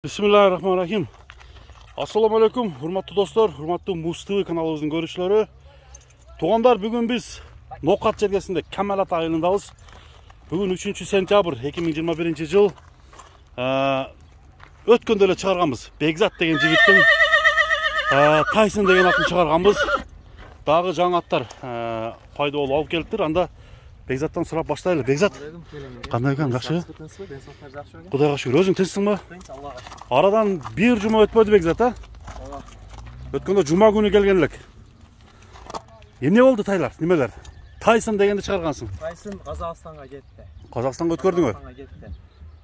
Bismillahirrahmanirrahim. Assalamu alaikum, hurmatlı dostlar, hurmatlı Muz TV kanalımızın görüşleri. Tuğanlar, bugün biz Nokat Cergesinde Kemalat ayılındayız. Bugün 3 sentyabr 2021 yıl. Ötkönde ele çıkarganбыз. Begzat деген жигиттин Tyson деген атын çıkarганбыз. Дагы жаңы аттар пайда болуп алып келиптир. Анда Begzat'tan сурап баштайлы. Begzat, кандай экен, жакшы? Кудайга шүгүр. Өзүң тынчсыңбы? Арадан бир жума өтпөдү Begzat, а? Өткөндө жума күнү келген элек. Эмне болду тайлар? Немелер? Tyson дегенди чыгаргансың. Tyson Казакстанга кетти. Казакстанга өткөрдүңбү? Казакстанга кетти.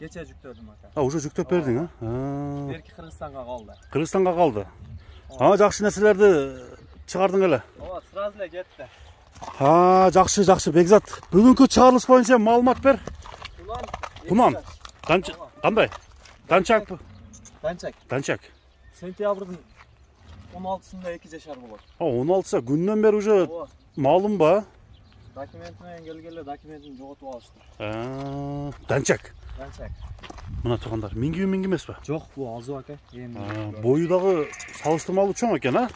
Кече жүктөдүм ака. Уже жүктөп бердиң, а? Берки Кыргызстанга калды. Кыргызстанга калды. Жакшы нерселерди чыгардың эле. Ооба, сразу эле кетти. Жакшы, Begzat. Бүгүнкү чыгарылыш боюнча маалымат бер. Кунан. Кандай? Данчакпы? Данчак. Сентябрдын 16-сында 2 жашар болот. 16-сы күндөн бери уже маалым ба? Документ менен келгенде документин жоготуп алышты. Данчак. Данчак. Мына тургандар, минги эмес ба? Жок, бул азуу ака. Бою дагы салыштырмалуу чоң экен, а?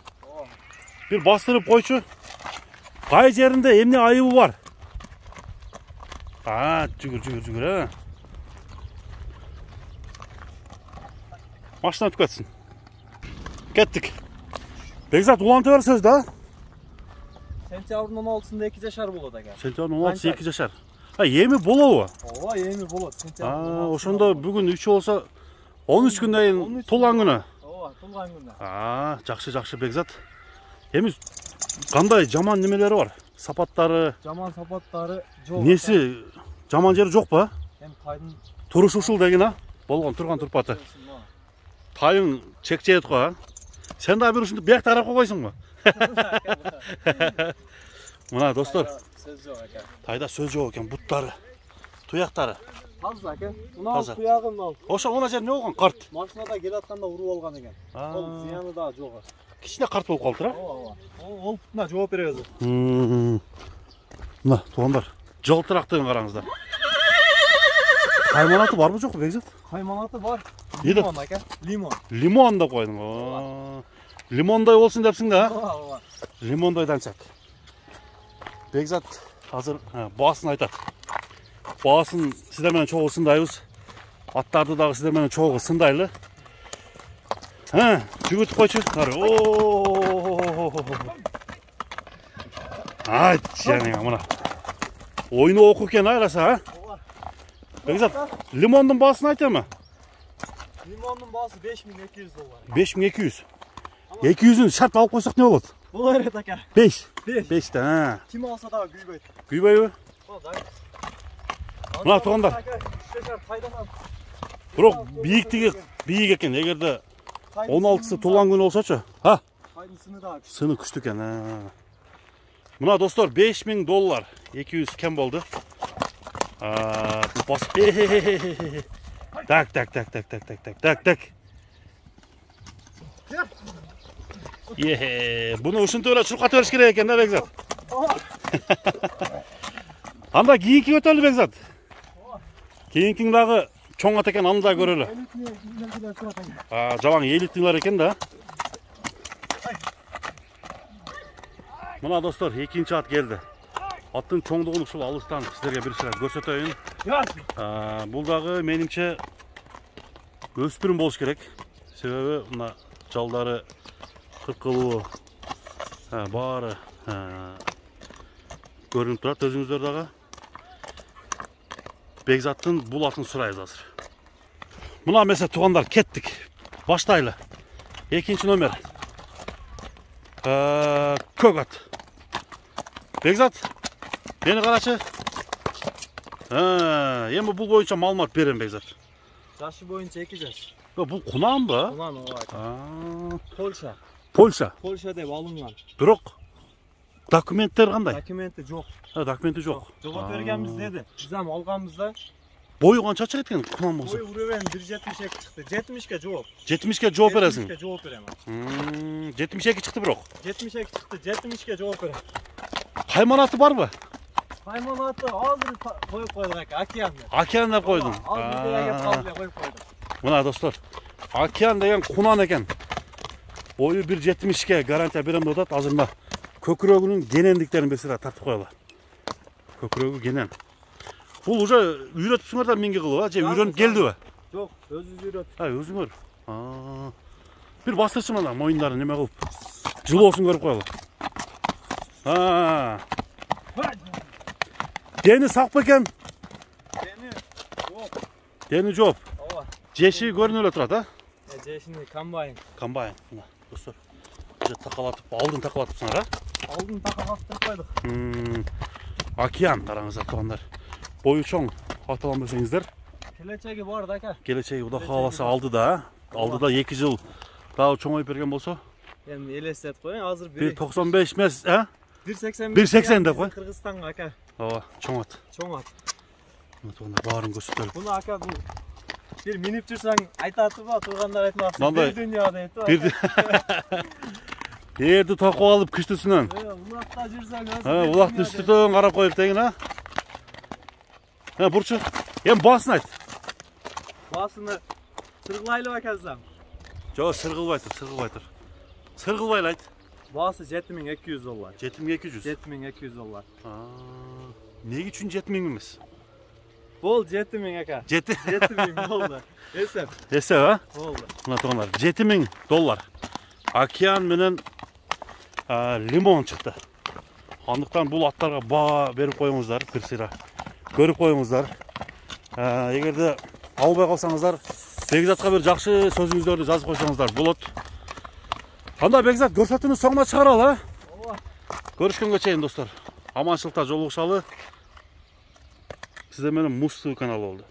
Бир бастырып койчу. Кай жеринде эмне айыбы бар? Жүгүр, а? Машина өтүп кетсин. Кеттик. Begzat, уланты бер сөз да? Сентябрдын 16-сында 2 жашар болот ака. Сентябрдын 16-сы 2 жашар. Эми болобу? Ооба, эми болот. Сентябрдын. Ошондо бүгүн 3 болсо 13 күндөн кийин тулган күнү. Ооба, тулган күнү. Жакшы Begzat. Эми кандай жаман немелери бар? Сапаттары? Жаман сапаттары жок. Неси жаман жери жок ба? Эми тайдын туруш ушул деген, а? Болгон турган турпаты. Тайың чекчейт го, а? Сен да бир ушунду бияк тарап койсуңбу? Мына достор, сөз жок ака. тайда сөз жок экен, буттары, туяктары. Таза ака. Мына туягын ал. Ошо мына жер не болгон? Карт. Машинада келатканда уруп алган экен. Ол зыяны да жок. Кичине карт болуп калыптыр, а? Ооба. Ол бутуна жооп беребиз. Мына тугандар, жылтырактыгын караңыздар. Кайманаты барбы жокпу Begzat? Кайманаты бар. Лимон ака. Лимон да койдуң. Лимондай болсун депсиң да? Ооба. Лимондай данчак. Begzat азыр баасын айтат. Баасын сиздер менен чогуу сындайбыз. Аттарды дагы сиздер менен чогуу сындайлы. Жүгүртүп койчу. Айт, жаныңа мына. Ойну оку экен айласа, а? Begzat, лимондун баасын айтамы? Лимондун баасы $5200. 5200. 200'ün şart alıp koysak ne olur? Болор эт ака. 5. 5 та. Ким алса да күйбөйт. Күйбөйбү? Мына тугандар. Бирок бийиктиги бийик экен. Эгерде 16-сы тулган күнү болсочу. Сыны күчтүү экен. Мына достор, $5000. 200 кем болду. Бас. Так. Bunu ушинтип эле чуркатып бериш керек экен да Begzat. Анда кийинки өтөлү Begzat. Кийинкиң дагы чоң ат экен, аны да көрөлү. Жабаң элиттилер экен да. Мына достор, экинчи ат келди. Аттын чоңдугун ушул алыстан сиздерге бир сыйра көрсөтөйүн. Бул дагы менимче өспүрүм болуш керек. Себеби мына жалдары кыркылуу, баары көрүнүп турат, өзүңүздөр дагы. Begzat'тын бул атын сурайбыз азыр. Мына эмесе тугандар, кеттик. Баштайлы. Экинчи номер. Көк ат. Begzat, мени карачы. Эми бул боюнча маалымат берем Begzat. Жашы боюнча 2 жаш. Бул кунан ба? Кунан, ооба. Польша. Польша деп алынган. Бирок документтер кандай? Документи жок. Документи жок. Жогоп бергенбиз деди. Биз ам алганбызда. Бою канча чыгат экен кунан болсо? Бою уребен 1.72 чыкты. 70ке жооп. 70ке жооп бересиң? 70ке жооп берем. 72 чыкты бирок. 72 чыкты, 70ке жооп берем. Кайманаты барбы? Кайманаты азыр коюп койдук ака, океан. Океан деп койдуң. Ал бизге кеп калды деп коюп койдук. Мына достор, Океан деген кунан экен. Boyu 1.70'ke garantiya berem деп атат. Азыр мына көкүрөгүнүн генендиктерин бесире тартып коелу. Көкүрөгү генен. Бул уже үйрөтүпсүңөр да миңги кылып, а? Же үйрөнүп келдиби? Жок, өзүбүз үйрөт. Өзүңөр. Бир бастырчы мына моюндарын неме кылып. Жылоосун көрүп коелу. Дени сак бекен? Дени жок. Дени жооп. Ооба. Жеши көрүнүп эле турат, а? Жешини комбайн. Комбайн. Мына достор. Уже такалатып, алдын такалатыпсыңар, а? Алдын такалаттырып койдук. Океан караңыздар туугандар. Бою чоң, аталан берсеңиздер. Келечеги бар да ака. Келечеги Кудай кааласа алдыда, алдыда 2 жыл дагы чоңоюп берген болсо. Эми элестетип коеюн, азыр 1.95 эмес, а? 1.80. 1.80 деп кой. Кыргызстанга ака. Ооба, чоң ат. Чоң ат. Мына туугандар баарын көрсөтөлүп. Буну ака бул бир минип жүрсөң айтатырбы, тургандар айтмакчы. Мындай- Бир дүйнө дейт. Жерди токуп алып күчтүсүнөн. Улакта жүрсөң Улактын үстүнөн карап коюп деген, а? Бурчу. Эми баасын айт. Басыны сыргылайлы акасам. Жок, сыргылбай тур. Айт. Басы $7.200. 7200. $7.200. Неге үчүн 7000 эмес? Бол 7000 ака. 7000 болду. Эсеп. Эсеп, а? Болду. Мына туугандар, $7000. Океан менен лимон чыкты. Андыктан бул аттарга баа берип коюңуздар, бир сыйра. Көрүп коюңуздар. Эгерде албай калсаңыздар, Бекзатка бир жакшы сөзүңүздөрдү жазып койсоңуздар болот. Анда Бекзат көрсөтүүнү соңуна чыгаралы, а? Ооба. Көрүшкөнгө чейин достор. Аманчылыкта жолугушалы. Сиздер менен Муз каналы болду.